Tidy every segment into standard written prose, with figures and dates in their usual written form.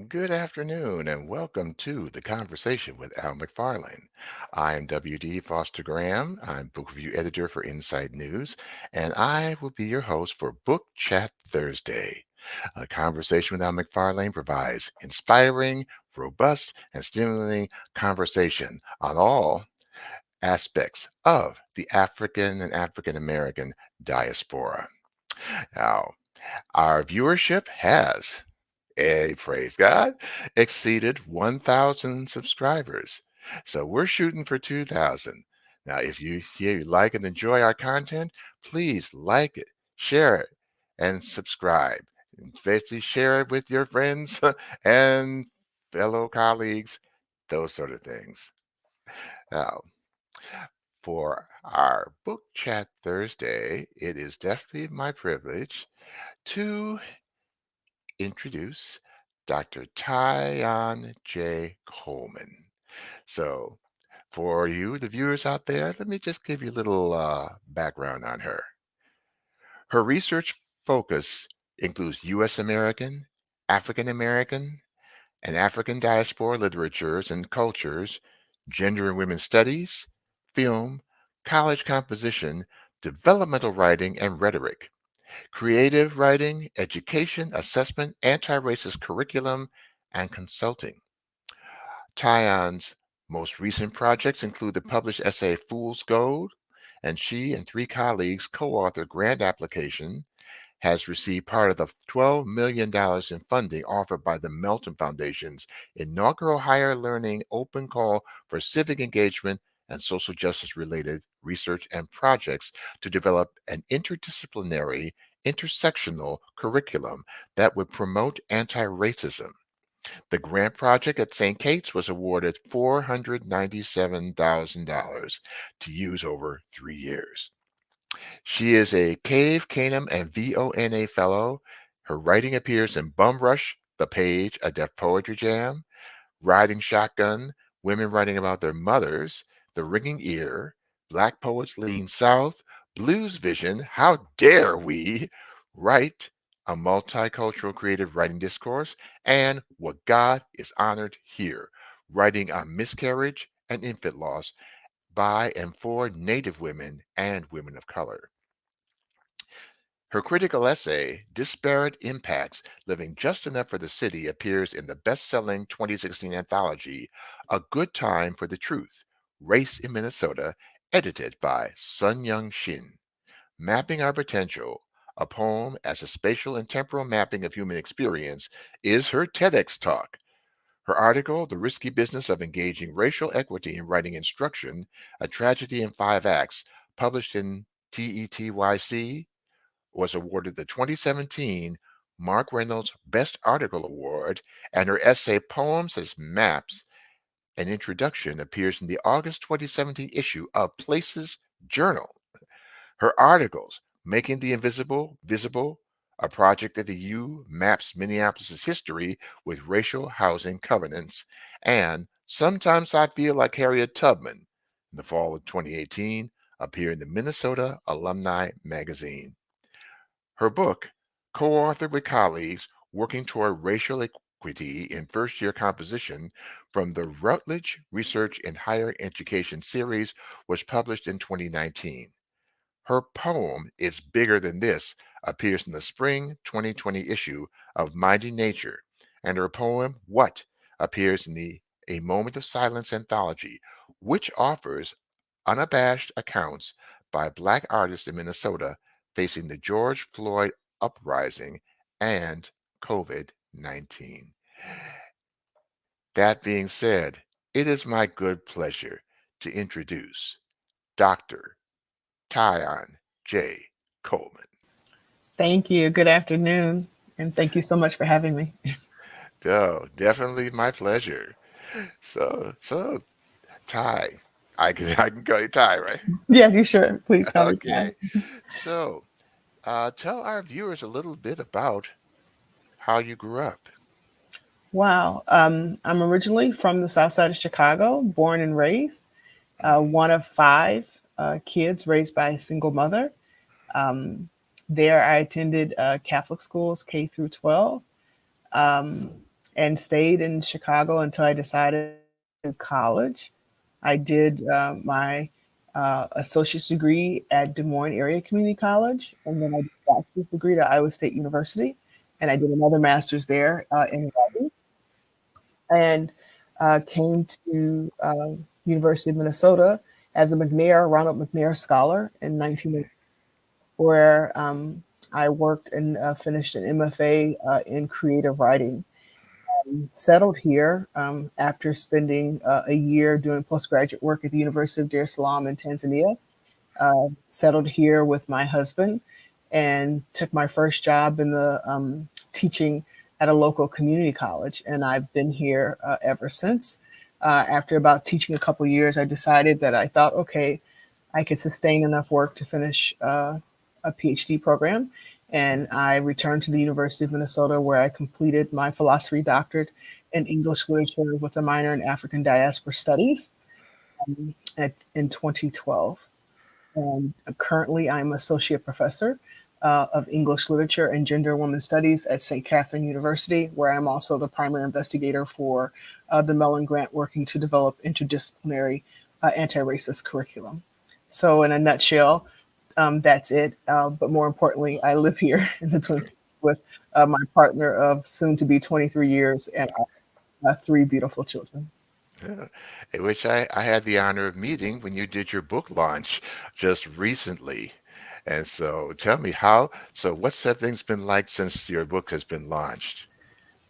Good afternoon, and welcome to the Conversation with Al McFarlane. I am W.D. Foster Graham. I'm Book Review Editor for Inside News, and I will be your host for Book Chat Thursday. A Conversation with Al McFarlane provides inspiring, robust, and stimulating conversation on all aspects of the African and African American diaspora. Now, our viewership has praise God, exceeded 1,000 subscribers. So we're shooting for 2,000. Now, if you like and enjoy our content, please like it, share it, and subscribe. And basically, share it with your friends and fellow colleagues, those sort of things. Now, for our Book Chat Thursday, it is definitely my privilege to introduce Dr. Taiyon J. Coleman. So, for you, the viewers out there, let me just give you a little background on her. Her research focus includes U.S. American, African American, and African diaspora literatures and cultures, gender and women's studies, film, college composition, developmental writing, and rhetoric, creative writing, education, assessment, anti-racist curriculum, and consulting. Tyon's most recent projects include the published essay Fool's Gold, and she and three colleagues co-authored grant application, has received part of the $12 million in funding offered by the Mellon Foundation's inaugural higher learning open call for civic engagement and social justice related research and projects to develop an interdisciplinary, intersectional curriculum that would promote anti-racism. The grant project at St. Kate's was awarded $497,000 to use over 3 years. She is a Cave Canem and VONA Fellow. Her writing appears in Bum Rush, The Page, A Deaf Poetry Jam, Riding Shotgun, Women Writing About Their Mothers, The Ringing Ear, Black Poets Lean South, Blues Vision, How Dare We, Write, a multicultural creative writing discourse, and What God is Honored Here, writing on miscarriage and infant loss by and for Native women and women of color. Her critical essay, Disparate Impacts Living Just Enough for the City, appears in the best selling 2016 anthology, A Good Time for the Truth Race in Minnesota, edited by Sun Young Shin. Mapping Our Potential, a poem as a spatial and temporal mapping of human experience, is her TEDx talk. Her article, The Risky Business of Engaging Racial Equity in Writing Instruction, A Tragedy in Five Acts, published in TETYC, was awarded the 2017 Mark Reynolds Best Article Award, and her essay Poems as Maps, an introduction, appears in the August 2017 issue of Places Journal. Her articles, Making the Invisible Visible, a project at the U maps Minneapolis' history with racial housing covenants, and Sometimes I Feel Like Harriet Tubman, in the fall of 2018, appear in the Minnesota Alumni Magazine. Her book, co-authored with colleagues working toward racial equity in first-year composition from the Routledge Research in Higher Education series, was published in 2019. Her poem, It's Bigger Than This, appears in the spring 2020 issue of Mighty Nature, and her poem, What, appears in the A Moment of Silence anthology, which offers unabashed accounts by Black artists in Minnesota facing the George Floyd uprising and COVID 19. That being said, it is my good pleasure to introduce Dr. Tyon J. Coleman. Thank you. Good afternoon. And thank you so much for having me. Oh, definitely my pleasure. So Ty, I can call you Ty, right? Yes, you sure. Please call me Ty. Okay. So tell our viewers a little bit about how you grew up. Wow. I'm originally from the south side of Chicago, born and raised, Mhm. one of five kids raised by a single mother. Um, there, I attended Catholic schools K through 12. Um, and stayed in Chicago until I decided to college. I did my associate's degree at Des Moines Area Community College, and then I did a bachelor's degree at Iowa State University, and I did another master's there in writing, and came to University of Minnesota as a Ronald McNair Scholar in 1980, where I worked and finished an MFA in creative writing. Settled here after spending a year doing postgraduate work at the University of Dar es Salaam in Tanzania. Settled here with my husband and took my first job in the teaching at a local community college. And I've been here ever since. After about teaching a couple years, I decided that I thought, okay, I could sustain enough work to finish a PhD program. And I returned to the University of Minnesota, where I completed my philosophy doctorate in English literature with a minor in African diaspora studies in 2012. And currently, I'm associate professor of English literature and gender and women studies at St. Catherine University, where I'm also the primary investigator for the Mellon Grant, working to develop interdisciplinary anti-racist curriculum. So, in a nutshell, that's it. But more importantly, I live here in the Twin Cities with my partner of soon to be 23 years and three beautiful children. Yeah, which I had the honor of meeting when you did your book launch just recently. And so tell me so what's have things been like since your book has been launched?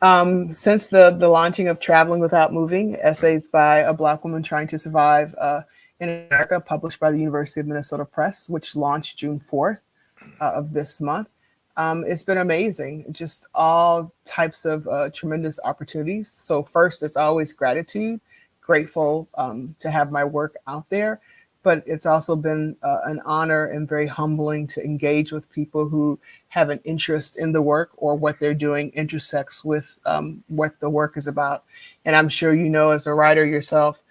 Since the launching of Traveling Without Moving, Essays by a Black Woman Trying to Survive in America, published by the University of Minnesota Press, which launched June 4th of this month. It's been amazing, just all types of tremendous opportunities. So first, it's always gratitude, grateful to have my work out there, but it's also been an honor and very humbling to engage with people who have an interest in the work or what they're doing intersects with what the work is about. And I'm sure you know, as a writer yourself,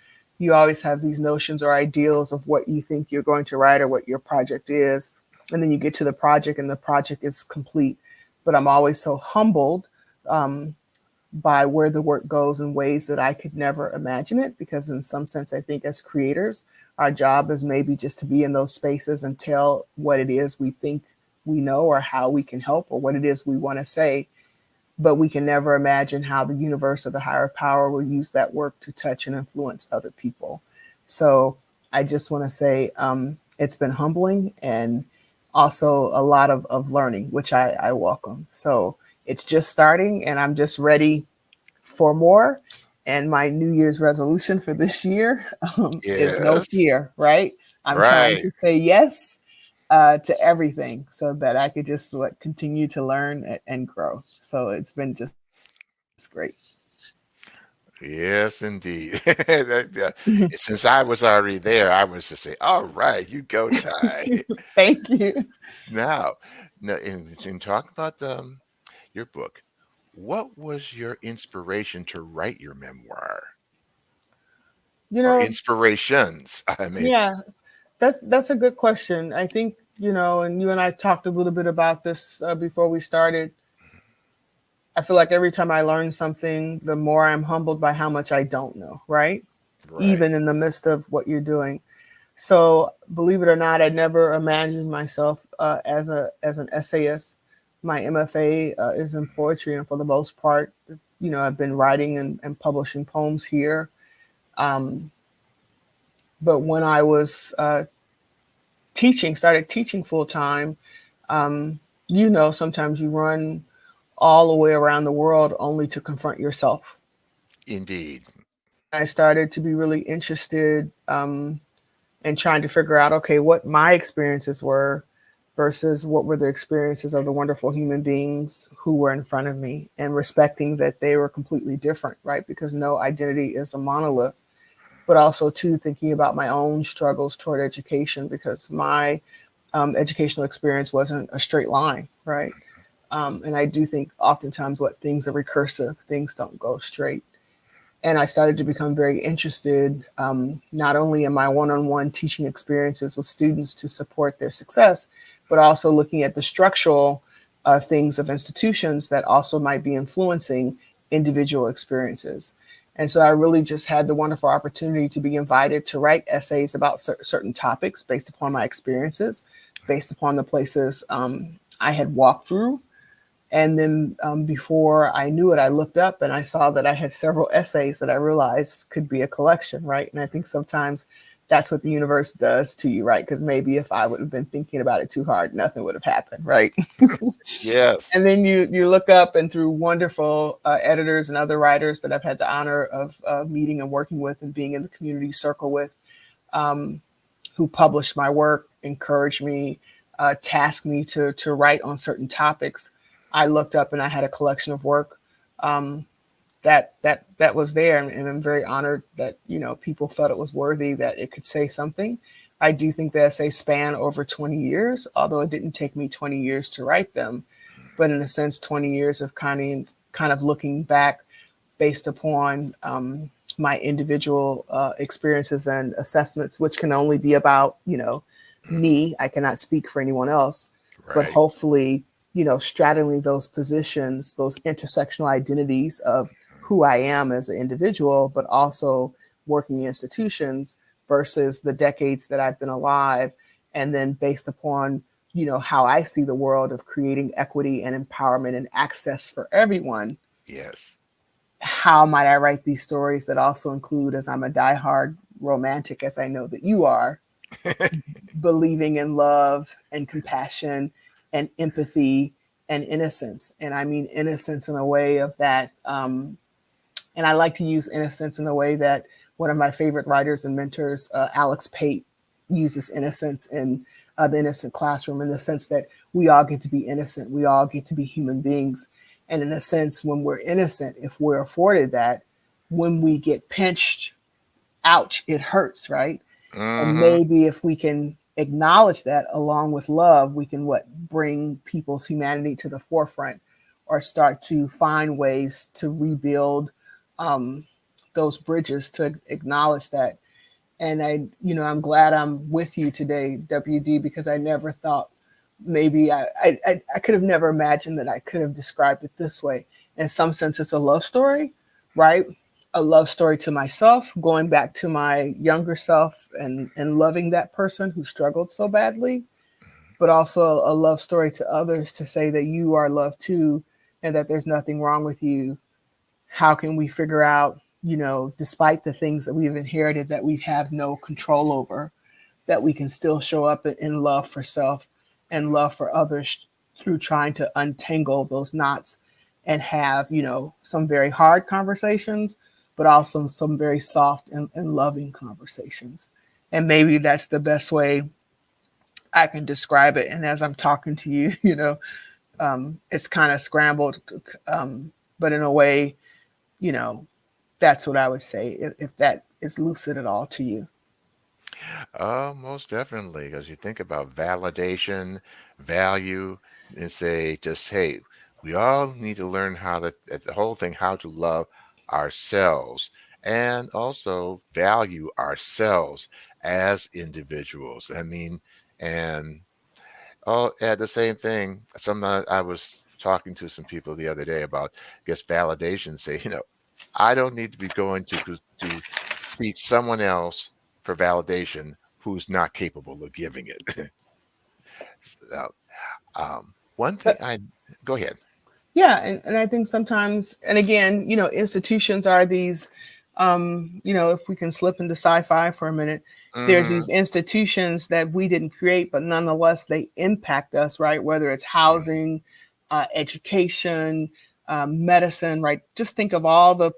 you always have these notions or ideals of what you think you're going to write or what your project is. And then you get to the project and the project is complete. But I'm always so humbled by where the work goes in ways that I could never imagine it. Because in some sense, I think as creators, our job is maybe just to be in those spaces and tell what it is we think we know or how we can help or what it is we want to say. But we can never imagine how the universe or the higher power will use that work to touch and influence other people. So I just want to say it's been humbling and also a lot of learning, which I welcome. So it's just starting and I'm just ready for more. And my New Year's resolution for this year is no Yes, fear, right? I'm trying right. to say yes to everything so that I could just continue to learn and grow. So it's been just great. Yes, indeed. Since I was already there, I was to say, all right, you go, Ty. Thank you. Now, now in talking about your book, what was your inspiration to write your memoir You or know, inspirations? I mean, yeah, that's a good question. I think, and you and I talked a little bit about this before we started. I feel like every time I learn something, the more I'm humbled by how much I don't know, right? right. Even in the midst of what you're doing. So, believe it or not, I never imagined myself as an essayist. My MFA is in poetry, and for the most part, I've been writing and publishing poems here. Um, but when I was started teaching full time, um, sometimes you run all the way around the world only to confront yourself. Indeed. I started to be really interested in trying to figure out, okay, what my experiences were versus what were the experiences of the wonderful human beings who were in front of me, and respecting that they were completely different, right? Because no identity is a monolith. But also, too, thinking about my own struggles toward education, because my educational experience wasn't a straight line, right? And I do think oftentimes what things are recursive, things don't go straight. And I started to become very interested, not only in my one-on-one teaching experiences with students to support their success, but also looking at the structural things of institutions that also might be influencing individual experiences. And so I really just had the wonderful opportunity to be invited to write essays about certain topics based upon my experiences, based upon the places I had walked through. And then before I knew it, I looked up and I saw that I had several essays that I realized could be a collection, right? And I think sometimes that's what the universe does to you, right? Because maybe if I would have been thinking about it too hard, nothing would have happened, right? Yes. And then you look up, and through wonderful editors and other writers that I've had the honor of meeting and working with and being in the community circle with, um, who published my work, encouraged me, tasked me to write on certain topics. I looked up and I had a collection of work um, that was there, and I'm very honored that people felt it was worthy, that it could say something. I do think the essays span over 20 years, although it didn't take me 20 years to write them, but in a sense, 20 years of kind of looking back based upon my individual experiences and assessments, which can only be about me. I cannot speak for anyone else, but Right. hopefully, straddling those positions, those intersectional identities of who I am as an individual, but also working institutions versus the decades that I've been alive, and then based upon how I see the world of creating equity and empowerment and access for everyone. Yes. How might I write these stories that also include, as I'm a diehard romantic, as I know that you are, believing in love and compassion and empathy and innocence? And I mean innocence in a way of that. And I like to use innocence in a way that one of my favorite writers and mentors, Alex Pate, uses innocence in the Innocent Classroom, in the sense that we all get to be innocent. We all get to be human beings. And in a sense, when we're innocent, if we're afforded that, when we get pinched, ouch, it hurts, right? And Mm-hmm. maybe if we can acknowledge that along with love, we can bring people's humanity to the forefront, or start to find ways to rebuild um, those bridges, to acknowledge that. And I'm glad I'm with you today, WD, because I never thought, maybe I could have never imagined that I could have described it this way. In some sense, it's a love story, right? A love story to myself, going back to my younger self, and loving that person who struggled so badly, but also a love story to others, to say that you are loved too, and that there's nothing wrong with you. How can we figure out, despite the things that we've inherited that we have no control over, that we can still show up in love for self and love for others, through trying to untangle those knots and have, some very hard conversations, but also some very soft and loving conversations. And maybe that's the best way I can describe it. And as I'm talking to you, it's kind of scrambled, but in a way, you know, that's what I would say, if that is lucid at all to you. Oh, most definitely. Because you think about validation, value, and say, just, hey, we all need to learn how to, the whole thing, how to love ourselves and also value ourselves as individuals. I mean, and oh, yeah, the same thing. I was talking to some people the other day about, I guess, validation. Say, I don't need to be going to seek someone else for validation who's not capable of giving it. So, one thing But I go ahead. yeah, and I think sometimes, and again, institutions are these, if we can slip into sci-fi for a minute, there's Hmm. these institutions that we didn't create, but nonetheless they impact us, right? Whether it's housing, education, medicine, right? Just think of all the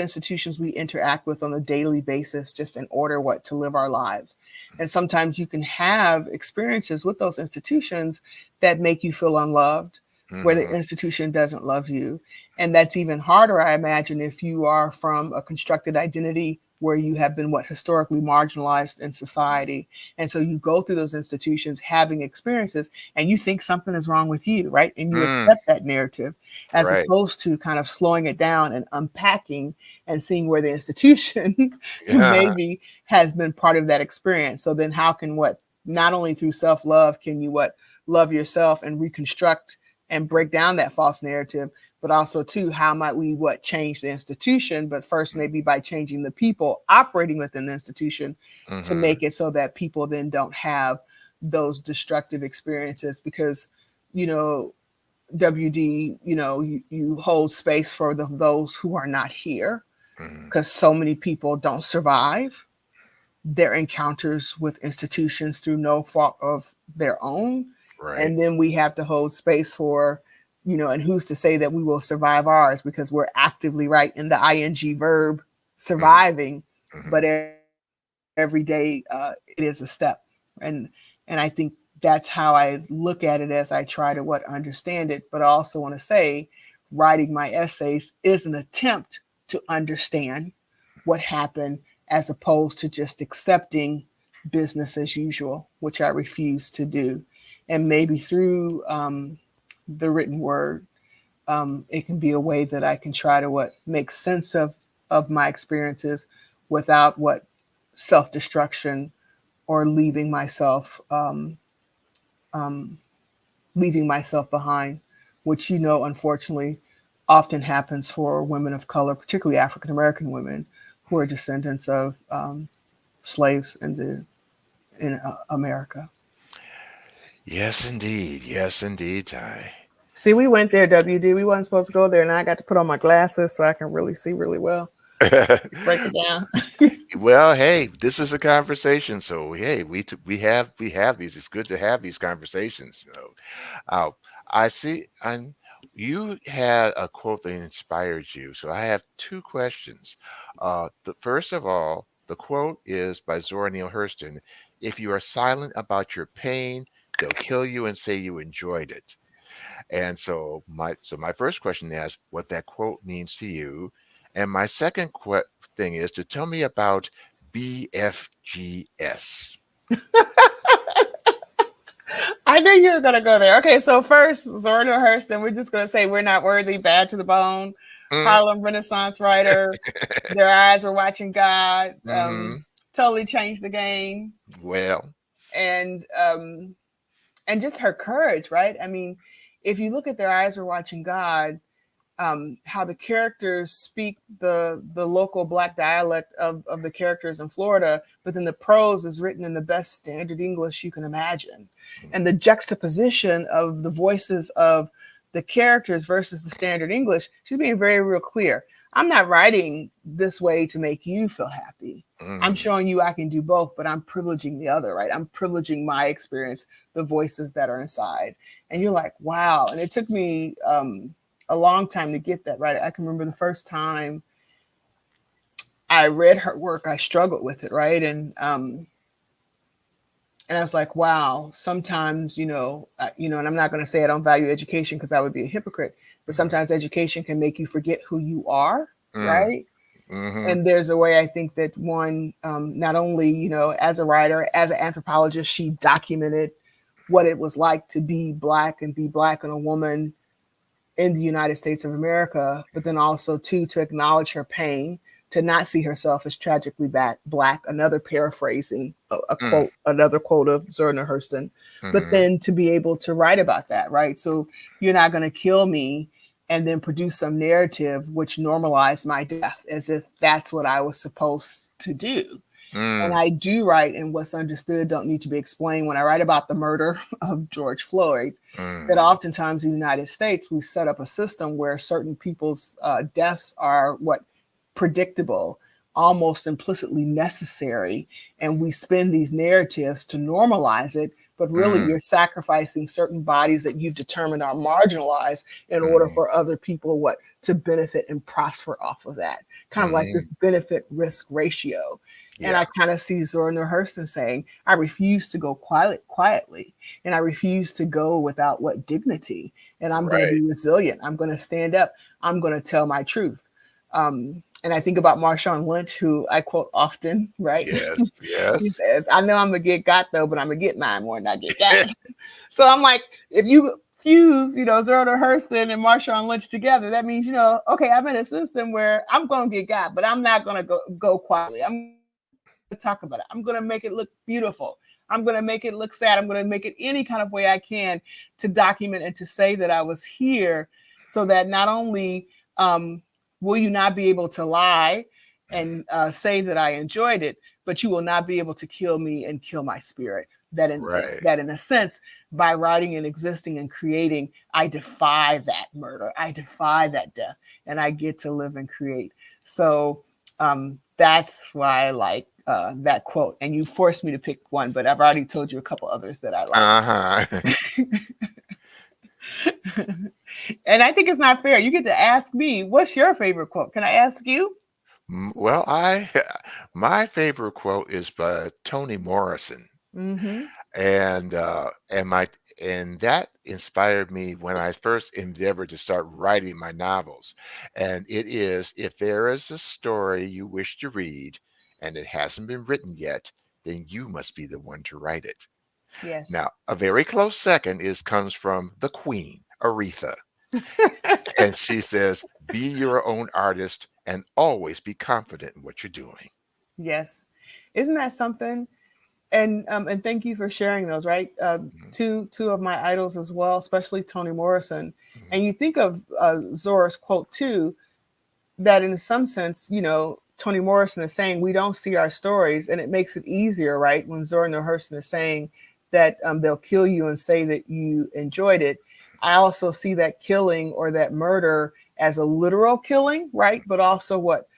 institutions we interact with on a daily basis, just in order to live our lives. And sometimes you can have experiences with those institutions that make you feel unloved, where the Hmm. institution doesn't love you. And that's even harder, I imagine, if you are from a constructed identity where you have been historically marginalized in society. And so you go through those institutions having experiences, and you think something is wrong with you, right? And you Mm, accept that narrative, as right. opposed to kind of slowing it down and unpacking and seeing where the institution Yeah. maybe has been part of that experience. So then how can not only through self-love can you love yourself and reconstruct and break down that false narrative, but also too, how might we change the institution, but first maybe by changing the people operating within the institution to Mm-hmm. make it so that people then don't have those destructive experiences. Because, you know, WD, you hold space for those who are not here, Mm-hmm. because so many people don't survive their encounters with institutions through no fault of their own. Right. And then we have to hold space for, and who's to say that we will survive ours, because we're actively, right, in the ing verb surviving, Mm-hmm. but every day it is a step. And I think that's how I look at it as I try to understand it. But I also want to say, writing my essays is an attempt to understand what happened, as opposed to just accepting business as usual, which I refuse to do. And maybe through the written word, it can be a way that I can try to make sense of my experiences without self destruction, or um, leaving myself behind, which, unfortunately often happens for women of color, particularly African American women who are descendants of slaves in America. Yes, indeed. Yes, indeed, Ty. See, we went there, WD. We wasn't supposed to go there, and I got to put on my glasses so I can really see really well. Break it down. Well, hey, this is a conversation, so hey, we have these. It's good to have these conversations. Uh, I see, and you had a quote that inspired you. So I have two questions. First of all, the quote is by Zora Neale Hurston. If you are silent about your pain, they'll kill you and say you enjoyed it. And so my first question is what that quote means to you. And my second thing is to tell me about BFGS. I knew you were going to go there. Okay, so first, Zora Neale Hurston, we're just going to say we're not worthy, bad to the bone. Mm, Harlem Renaissance writer. Their eyes were watching God. hmm Totally changed the game. Well, And just her courage, right? I mean, if you look at Their Eyes Were Watching God, how the characters speak the local Black dialect of the characters in Florida, but then the prose is written in the best standard English you can imagine. And the juxtaposition of the voices of the characters versus the standard English, she's being very real clear. I'm not writing this way to make you feel happy. I'm mm, showing you I can do both, but I'm privileging the other, right? I'm privileging my experience, the voices that are inside. And you're like, wow. And it took me a long time to get that right. I can remember the first time I read her work, I struggled with it, right? And I was like, wow. Sometimes, and I'm not going to say I don't value education, because I would be a hypocrite. But mm, sometimes education can make you forget who you are, mm, right? hmm And there's a way, I think, that one, not only, as a writer, as an anthropologist, she documented what it was like to be Black and be Black and a woman in the United States of America, but then also too to acknowledge her pain, to not see herself as tragically Black. Another paraphrasing a mm, quote, another quote of Zora Neale Hurston, but hmm then to be able to write about that, right? So you're not going to kill me, and then produce some narrative which normalized my death as if that's what I was supposed to do. And mm, I do write, and what's understood don't need to be explained. When I write about the murder of George Floyd, that mm, oftentimes in the United States, we set up a system where certain people's deaths are predictable, almost implicitly necessary. And we spin these narratives to normalize it. But really, mm, you're sacrificing certain bodies that you've determined are marginalized in order mm, for other people to benefit and prosper off of that. Kind of like this hmm benefit risk ratio. And Yeah, I kind of see Zora Neale Hurston saying, I refuse to go quietly, and I refuse to go without dignity. And I'm going to right. be resilient. I'm going to stand up. I'm going to tell my truth. And I think about Marshawn Lynch, who I quote often, right? Yes, He yes. says, I know I'm going to get got though, but I'm going to get mine more than I get got. So I'm like, if you fuse, Zora Neale Hurston and Marshawn Lynch together, that means, okay, I'm in a system where I'm going to get got, but I'm not going to go quietly. I'm to talk about it. I'm going to make it look beautiful. I'm going to make it look sad. I'm going to make it any kind of way I can to document and to say that I was here so that not only um, will you not be able to lie and say that I enjoyed it, but you will not be able to kill me and kill my spirit. Right. That in a sense, by writing and existing and creating, I defy that murder. I defy that death, and I get to live and create. So that's why I like that quote. And you forced me to pick one, but I've already told you a couple others that I like. Uh-huh. And I think it's not fair. You get to ask me, what's your favorite quote? Can I ask you? Well, my favorite quote is by Toni Morrison. Mm-hmm. And that inspired me when I first endeavored to start writing my novels. And it is, if there is a story you wish to read and it hasn't been written yet, then you must be the one to write it. Yes. Now, a very close second is comes from the Queen, Aretha. And she says, be your own artist and always be confident in what you're doing. Yes. Isn't that something? And thank you for sharing those. Right, Mhm, two of my idols as well, especially Toni Morrison. mhm, And you think of Zora's quote too, that in some sense, Toni Morrison is saying we don't see our stories, and it makes it easier, right? When Zora Neale Hurston is saying that they'll kill you and say that you enjoyed it, I also see that killing or that murder as a literal killing, right? But also what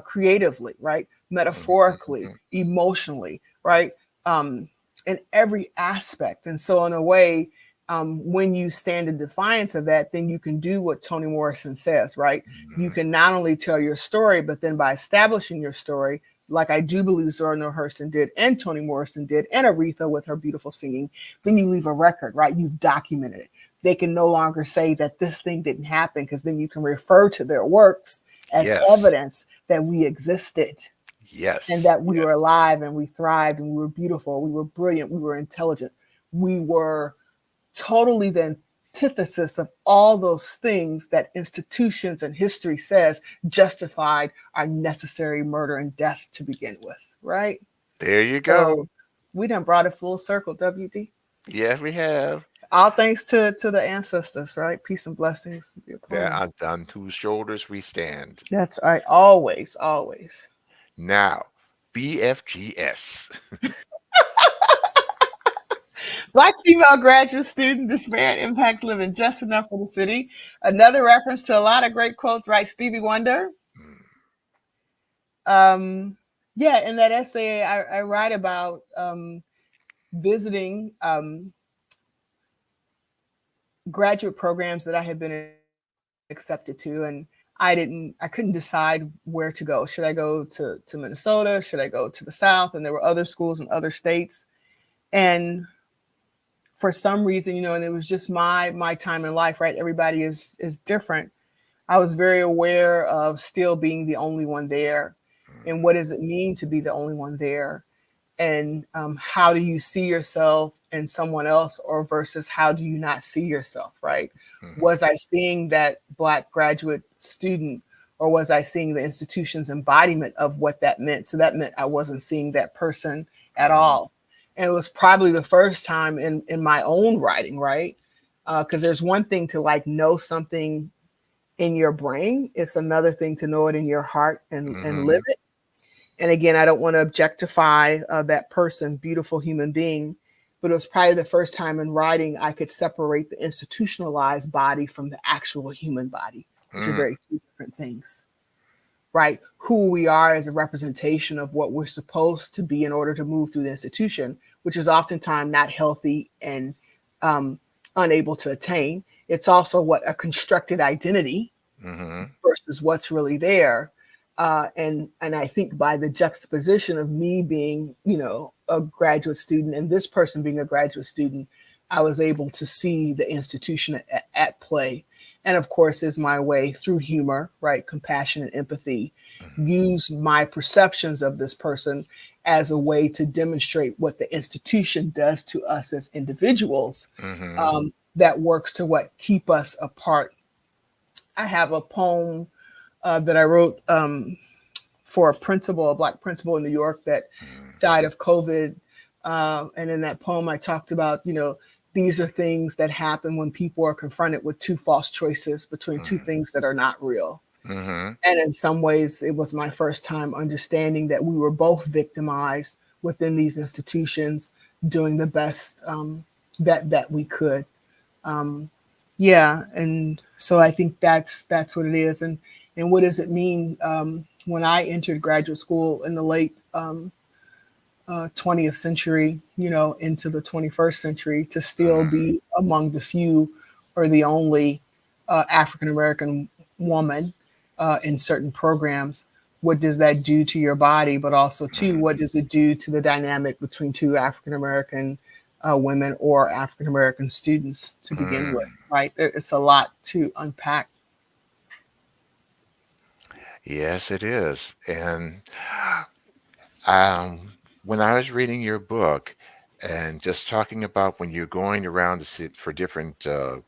creatively, right? mhm, Metaphorically, mhm. emotionally, right? Um, in every aspect. And so, in a way, when you stand in defiance of that, then you can do what Toni Morrison says, right? You Mhm. can not only tell your story, but then by establishing your story, like I do believe Zora Neale Hurston did, and Toni Morrison did, and Aretha with her beautiful singing, then you leave a record, right? You've documented it. They can no longer say that this thing didn't happen, because then you can refer to their works as Yes, evidence that we existed and yes, that we yes. were alive and we thrived and we were beautiful, we were brilliant, we were intelligent, we were totally the antithesis of all those things that institutions and history says justified our necessary murder and death to begin with, right? There you go. So we done brought it full circle, WD. Yes, we have. All thanks to the ancestors, right? Peace and blessings be upon That them. on whose shoulders we stand. That's right. Always, always. Now, BFGS. Black female graduate student, this man impacts living just enough for the city. Another reference to a lot of great quotes, right? Stevie Wonder. Mm, Um, yeah, in that essay, I write about visiting graduate programs that I had been accepted to, and I couldn't decide where to go. Should I go to Minnesota? Should I go to the South? And there were other schools in other states, and for some reason, and it was just my time in life, right? Everybody is different. I was very aware of still being the only one there, and what does it mean to be the only one there, and how do you see yourself and someone else, or versus how do you not see yourself, right? mhm, Was I seeing that Black graduate student, or was I seeing the institution's embodiment of what that meant? So that meant I wasn't seeing that person at mhm, all. And it was probably the first time in my own writing, right? Because there's one thing to like know something in your brain, it's another thing to know it in your heart and live mhm, it. And again, I don't want to objectify that person, beautiful human being, but it was probably the first time in writing I could separate the institutionalized body from the actual human body, which are mm, very two different things, right? Who we are as a representation of what we're supposed to be in order to move through the institution, which is oftentimes not healthy and um, unable to attain. It's also what a constructed identity mhm, versus what's really there. And I think by the juxtaposition of me being, a graduate student and this person being a graduate student, I was able to see the institution at play. And of course, is my way through humor, right? Compassion and empathy, mhm, use my perceptions of this person as a way to demonstrate what the institution does to us as individuals, mhm, that works to what keep us apart. I have a poem that I wrote for a Black principal in New York that mhm, died of COVID. And in that poem, I talked about, these are things that happen when people are confronted with two false choices between two things that are not real. Mm-hmm. And in some ways, it was my first time understanding that we were both victimized within these institutions, doing the best that we could. Um, yeah, and so I think that's what it is. And what does it mean when I entered graduate school in the late 20th century, into the 21st century, to still Mm-hmm. be among the few or the only African American woman in certain programs? What does that do to your body? But also, too, what does it do to the dynamic between two African American women or African American students to begin with? Mm. Right? It's a lot to unpack. Yes, it is. And when I was reading your book and just talking about when you're going around to sit for different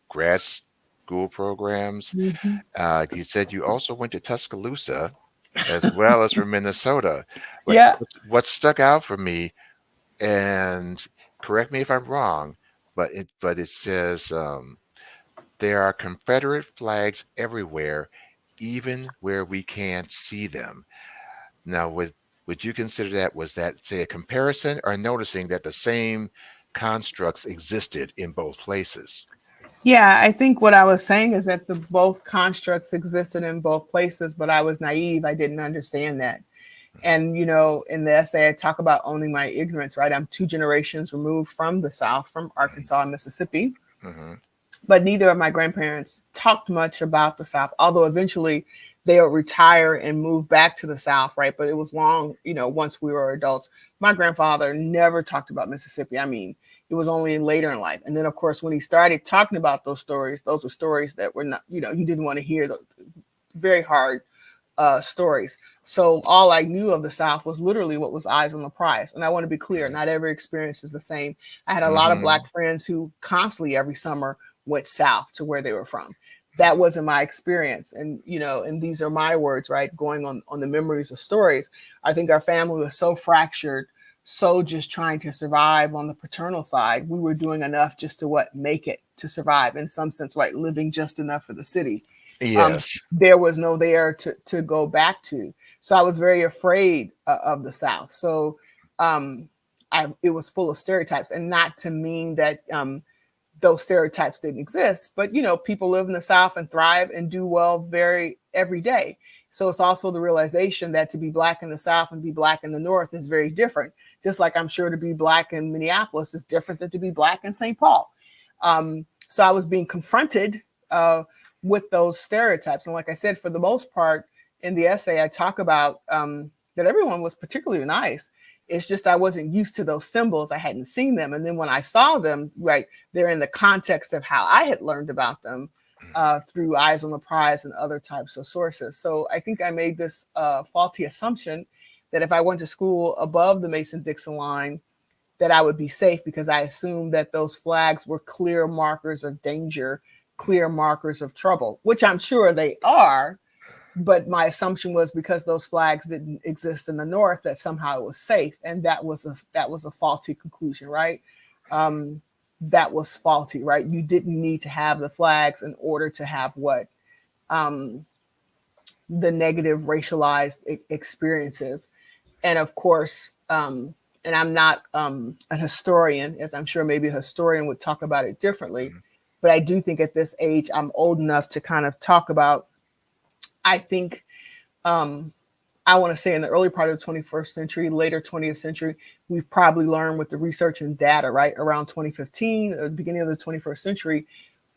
grad school programs, Mhm. you said you also went to Tuscaloosa as well as from Minnesota. Yeah. What stuck out for me, and correct me if I'm wrong, but it says there are Confederate flags everywhere, even where we can't see them. Now, would you consider that, was that, say, a comparison or noticing that the same constructs existed in both places? Yeah, I think what I was saying is that the both constructs existed in both places, but I was naive. I didn't understand that. And, in the essay, I talk about owning my ignorance, right? I'm two generations removed from the South, from Arkansas and Mississippi, Mm-hmm. but neither of my grandparents talked much about the South, although eventually they would retire and move back to the South, right? But it was long, once we were adults. My grandfather never talked about Mississippi. I mean, it was only later in life. And then, of course, when he started talking about those were stories that were not, you didn't want to hear, the very hard stories. So all I knew of the South was literally what was eyes on the prize. And I want to be clear, not every experience is the same. I had a lot of Mm-hmm. Black friends who constantly every summer went south to where they were from. That wasn't my experience. And, and these are my words, right? Going on the memories of stories. I think our family was so fractured, so just trying to survive on the paternal side. We were doing enough just to make it to survive in some sense, right? Living just enough for the city. Yes. There was no there to go back to. So I was very afraid of the South. So um, it was full of stereotypes, and not to mean that those stereotypes didn't exist, but people live in the South and thrive and do well very every day. So it's also the realization that to be Black in the South and be Black in the North is very different. Just like I'm sure to be Black in Minneapolis is different than to be Black in St. Paul. So I was being confronted with those stereotypes. And like I said, for the most part, in the essay, I talk about that everyone was particularly nice. It's just I wasn't used to those symbols. I hadn't seen them. And then when I saw them, right, they're in the context of how I had learned about them through Eyes on the Prize and other types of sources. So I think I made this faulty assumption that if I went to school above the Mason-Dixon line, that I would be safe, because I assumed that those flags were clear markers of danger, clear markers of trouble, which I'm sure they are. But my assumption was because those flags didn't exist in the North, that somehow it was safe, and that was a faulty conclusion, right? That was faulty, right? You didn't need to have the flags in order to have what um, the negative racialized experiences. And of course, and I'm not a historian, as I'm sure maybe a historian would talk about it differently, but I do think at this age I'm old enough to kind of talk about. I think um, I want to say in the early part of the 21st century, later 20th century, we've probably learned with the research and data, right, around 2015, or the beginning of the 21st century,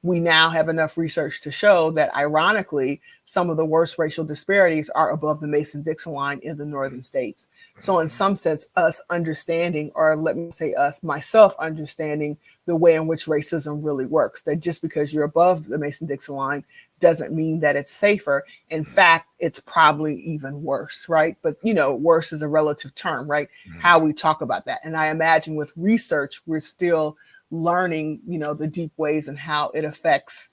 we now have enough research to show that, ironically, some of the worst racial disparities are above the Mason-Dixon line in the northern states. So in some sense, us understanding, or let me say us, myself understanding the way in which racism really works, that just because you're above the Mason-Dixon line doesn't mean that it's safer. In fact, it's probably even worse, right? But, worse is a relative term, right? How we talk about that. And I imagine with research, we're still learning, the deep ways and how it affects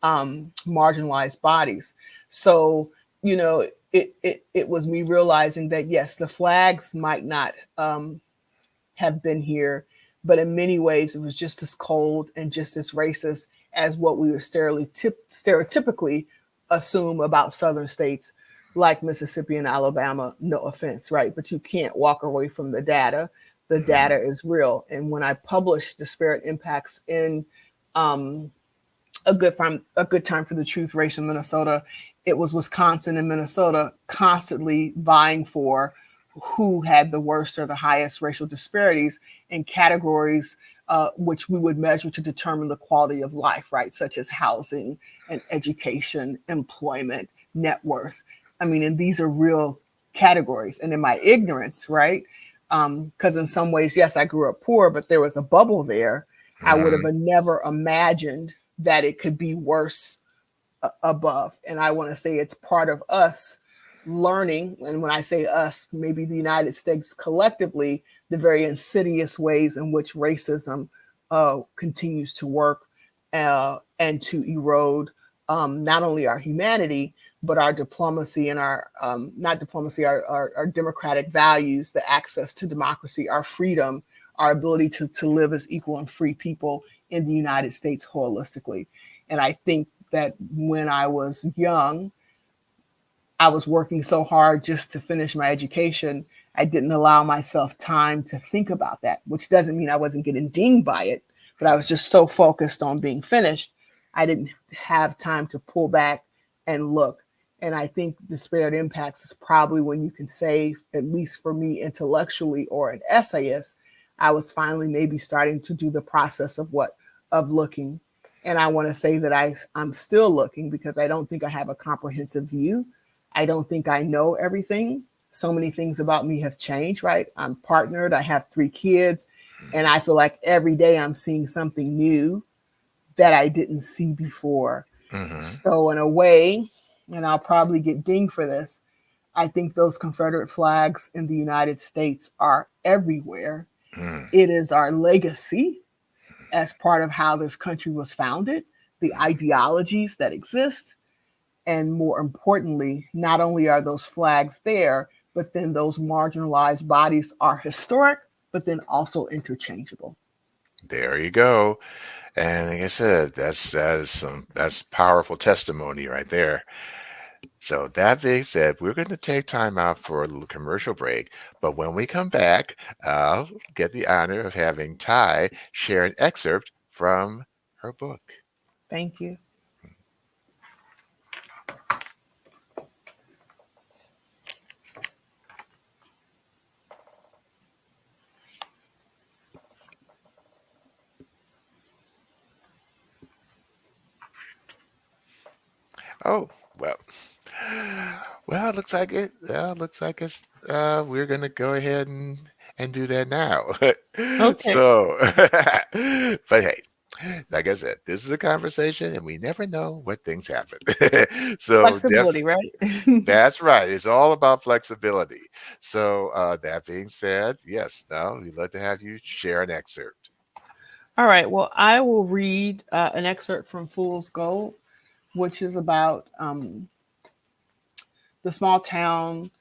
marginalized bodies. So, it was me realizing that yes, the flags might not have been here, but in many ways it was just as cold and just as racist as what we would stereotypically assume about southern states like Mississippi and Alabama. No offense, right? But you can't walk away from the data. The data is real. And when I published Disparate Impacts in a good time for the truth, race in Minnesota, it was Wisconsin and Minnesota constantly vying for who had the worst or the highest racial disparities in categories which we would measure to determine the quality of life, right? Such as housing and education, employment, net worth. I mean, and these are real categories. And in my ignorance, right? Because in some ways, yes, I grew up poor, but there was a bubble there. I would have never imagined that it could be worse above. And I want to say it's part of us learning. And when I say us, maybe the United States collectively, the very insidious ways in which racism continues to work and to erode not only our humanity, but our diplomacy and our, not diplomacy, our democratic values, the access to democracy, our freedom, our ability to live as equal and free people in the United States holistically. And I think that when I was young, I was working so hard just to finish my education. I didn't allow myself time to think about that, which doesn't mean I wasn't getting dinged by it, but I was just so focused on being finished. I didn't have time to pull back and look. And I think Disparate Impacts is probably when you can say, at least for me intellectually or an essayist, I was finally maybe starting to do the process of looking. And I want to say that I'm still looking because I don't think I have a comprehensive view. I don't think I know everything. So many things about me have changed, right? I'm partnered, I have 3 kids, and I feel like every day I'm seeing something new that I didn't see before. So in a way, and I'll probably get dinged for this, I think those Confederate flags in the United States are everywhere. It is our legacy as part of how this country was founded, the ideologies that exist. And more importantly, not only are those flags there, but then those marginalized bodies are historic, but then also interchangeable. There you go. And like I said, that's powerful testimony right there. So that being said, we're going to take time out for a little commercial break. But when we come back, I'll get the honor of having Ty share an excerpt from her book. Thank you. Oh, well. Well, it looks like it. Well, it looks like it's. We're gonna go ahead and do that now. Okay. So, but hey, like I said, this is a conversation, and we never know what things happen. So, Flexibility, right? that's right. It's all about flexibility. So, that being said, yes, now we'd love to have you share an excerpt. All right. Well, I will read an excerpt from Fool's Gold, which is about the small town,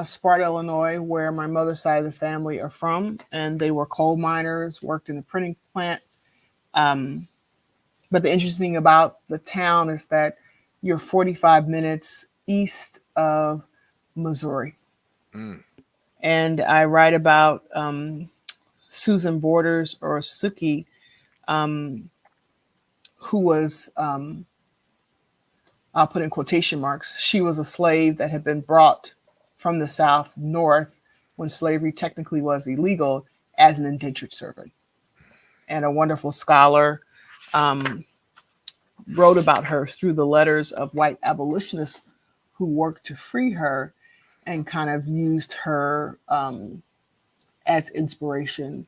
Sparta, Illinois, where my mother's side of the family are from. And they were coal miners, worked in the printing plant. But the interesting thing about the town is that you're 45 minutes east of Missouri. Mm, And I write about Susan Borders, or Suki, who was, I'll put in quotation marks, she was a slave that had been brought from the South north when slavery technically was illegal as an indentured servant. And a wonderful scholar wrote about her through the letters of white abolitionists who worked to free her and kind of used her as inspiration.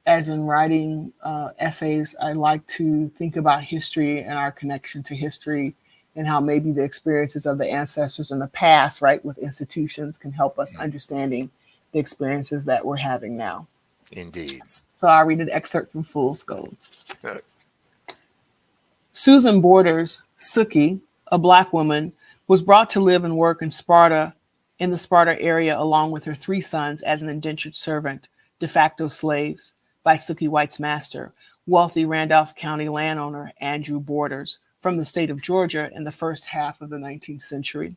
As in writing essays, I like to think about history and our connection to history and how maybe the experiences of the ancestors in the past, right, with institutions can help us understanding the experiences that we're having now. indeed. So I'll read an excerpt from Fool's Gold. Susan Borders, Suki, a Black woman, was brought to live and work in the Sparta area, along with her 3 sons as an indentured servant, de facto slaves, by Sookie White's master, wealthy Randolph County landowner Andrew Borders, from the state of Georgia in the first half of the 19th century.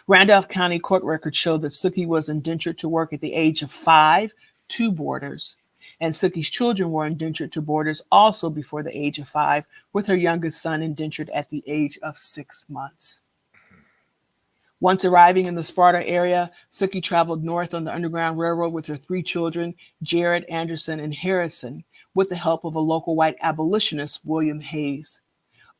Randolph County court records show that Sookie was indentured to work at the age of 5 to Borders. And Sookie's children were indentured to Borders also before the age of 5, with her youngest son indentured at the age of 6 months. Once arriving in the Sparta area, Sookie traveled north on the Underground Railroad with her 3 children, Jared, Anderson, and Harrison, with the help of a local white abolitionist, William Hayes.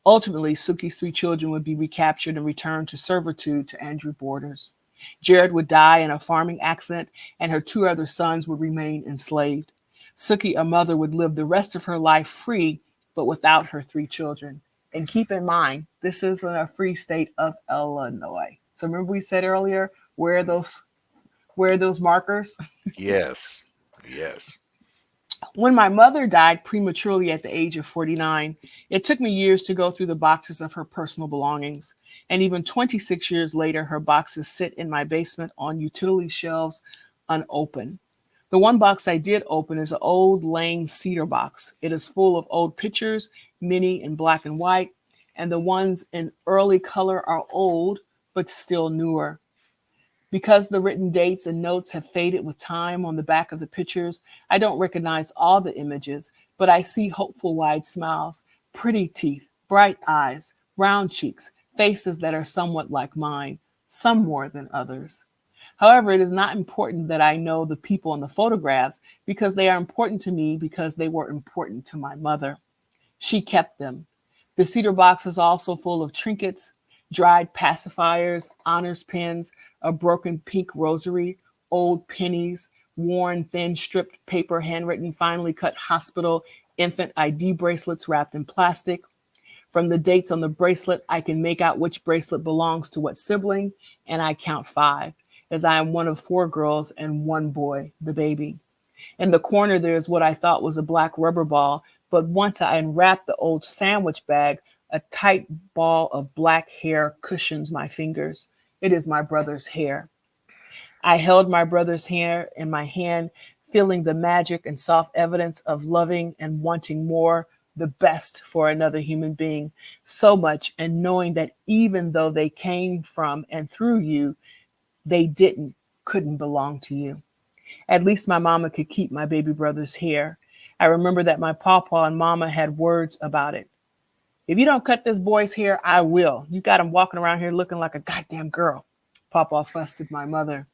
Ultimately, Sookie's 3 children would be recaptured and returned to servitude to Andrew Borders. Jared would die in a farming accident, and her 2 other sons would remain enslaved. Sookie, a mother, would live the rest of her life free, but without her 3 children. And keep in mind, this is in a free state of Illinois. So remember we said earlier, where are those markers? Yes. Yes. When my mother died prematurely at the age of 49, it took me years to go through the boxes of her personal belongings. And even 26 years later, her boxes sit in my basement on utility shelves unopened. The one box I did open is an old Lane cedar box. It is full of old pictures, many in black and white, and the ones in early color are old, but still newer. Because the written dates and notes have faded with time on the back of the pictures, I don't recognize all the images, but I see hopeful wide smiles, pretty teeth, bright eyes, round cheeks, faces that are somewhat like mine, some more than others. However, it is not important that I know the people in the photographs because they are important to me because they were important to my mother. She kept them. The cedar box is also full of trinkets, dried pacifiers, honors pins, a broken pink rosary, old pennies, worn thin stripped paper, handwritten, finely cut hospital, infant ID bracelets wrapped in plastic. From the dates on the bracelet, I can make out which bracelet belongs to what sibling, and I count 5, as I am one of 4 girls and 1 boy, the baby. In the corner, there is what I thought was a black rubber ball, but once I unwrapped the old sandwich bag, a tight ball of black hair cushions my fingers. It is my brother's hair. I held my brother's hair in my hand, feeling the magic and soft evidence of loving and wanting more, the best for another human being, so much, and knowing that even though they came from and through you, they couldn't belong to you. At least my mama could keep my baby brother's hair. I remember that my papa and mama had words about it. If you don't cut this boy's hair, I will. You got him walking around here looking like a goddamn girl. Papa fussed at my mother.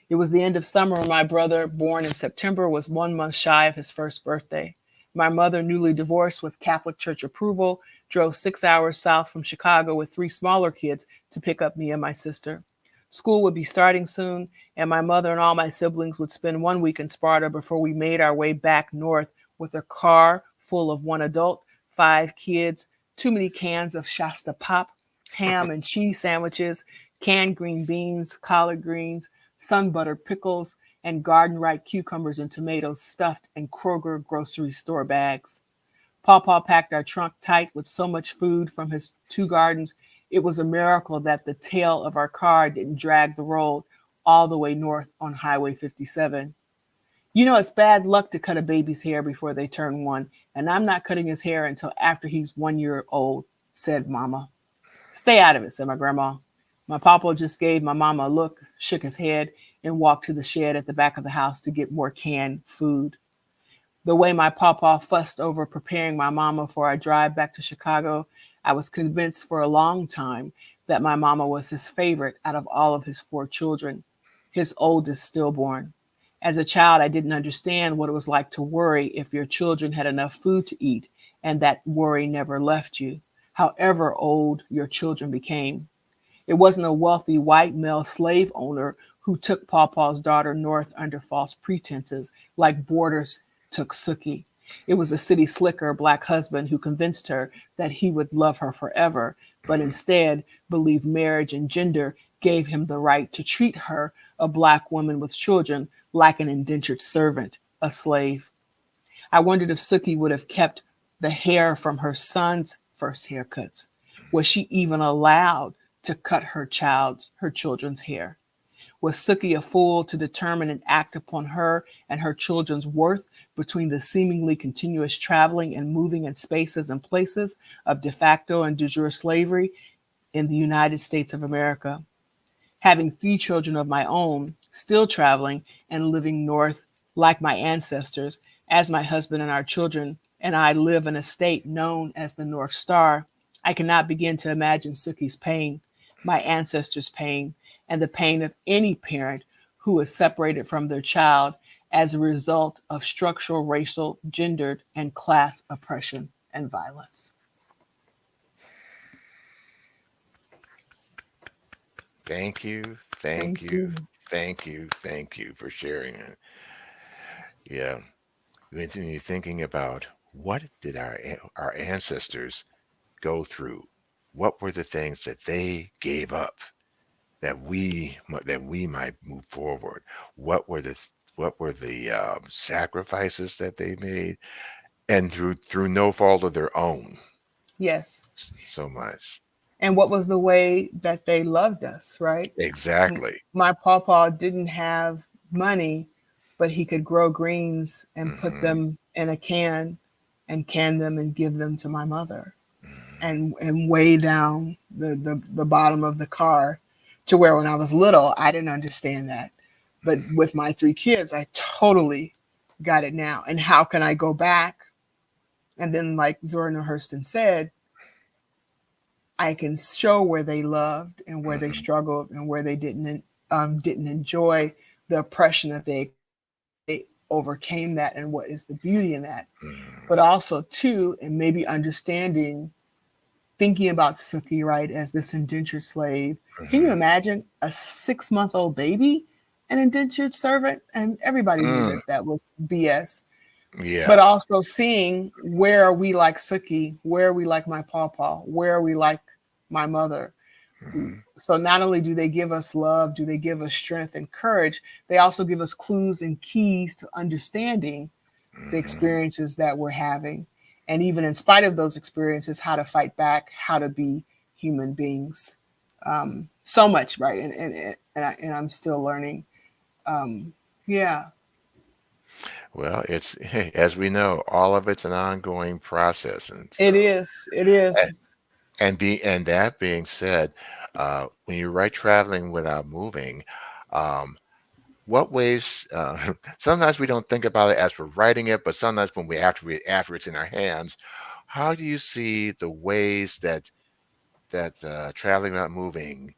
It was the end of summer when my brother, born in September, was 1 month shy of his first birthday. My mother, newly divorced with Catholic Church approval, drove 6 hours south from Chicago with 3 smaller kids to pick up me and my sister. School would be starting soon, and my mother and all my siblings would spend 1 week in Sparta before we made our way back north with a car full of 1 adult, 5 kids, too many cans of Shasta Pop, ham and cheese sandwiches, canned green beans, collard greens, sun-buttered pickles, and garden-ripe cucumbers and tomatoes stuffed in Kroger grocery store bags. Pawpaw packed our trunk tight with so much food from his 2 gardens, it was a miracle that the tail of our car didn't drag the road all the way north on Highway 57. You know, it's bad luck to cut a baby's hair before they turn 1, and I'm not cutting his hair until after he's 1 year old, said Mama. Stay out of it, said my grandma. My papa just gave my mama a look, shook his head, and walked to the shed at the back of the house to get more canned food. The way my papa fussed over preparing my mama for our drive back to Chicago, I was convinced for a long time that my mama was his favorite out of all of his 4 children, his oldest stillborn. As a child, I didn't understand what it was like to worry if your children had enough food to eat, and that worry never left you, however old your children became. It wasn't a wealthy white male slave owner who took Pawpaw's daughter north under false pretenses, like Borders took Sookie. It was a city slicker black husband who convinced her that he would love her forever, but instead believed marriage and gender gave him the right to treat her, a black woman with children, like an indentured servant, a slave. I wondered if Sookie would have kept the hair from her son's first haircuts. Was she even allowed to cut her children's hair? Was Suki a fool to determine and act upon her and her children's worth between the seemingly continuous traveling and moving in spaces and places of de facto and de jure slavery in the United States of America? Having 3 children of my own, still traveling and living north like my ancestors, as my husband and our children and I live in a state known as the North Star, I cannot begin to imagine Suki's pain, my ancestors' pain, and the pain of any parent who is separated from their child as a result of structural racial, gendered, and class oppression and violence. Thank you, Thank thank you, you. thank you, thank you for sharing it. Yeah, when you're thinking about what did our ancestors go through, what were the things that they gave up that we might move forward? What were the sacrifices that they made, and through no fault of their own, Yes. so much. And what was the way that they loved us, right? Exactly. My pawpaw didn't have money, but he could grow greens and put Hmm. them in a can and can them and give them to my mother Hmm. and weigh down the bottom of the car to where when I was little, I didn't understand that. But with my 3 kids, I totally got it now. And how can I go back? And then, like Zora Neale Hurston said, I can show where they loved and where they Hmm. struggled and where they didn't enjoy the oppression that they overcame that and what is the beauty in that. But Hmm. also too, and maybe understanding, thinking about Suki, right, as this indentured slave. Can you Hmm. imagine a 6-month-old baby, an indentured servant? And everybody knew Mm. that that was BS. But Yeah. also seeing where are we like Suki, where are we like my pawpaw, where are we like my mother. Hmm. So not only do they give us love, do they give us strength and courage, they also give us clues and keys to understanding the Hmm. experiences that we're having. And even in spite of those experiences, how to fight back, how to be human beings. So much, right? And I'm still learning. Um, yeah, Well, it's as we know, all of it's an ongoing process, and it so is. It is. and that being said, when you write traveling without moving, um, what ways? Sometimes we don't think about it as we're writing it, but sometimes when after it's in our hands, how do you see the ways that traveling without moving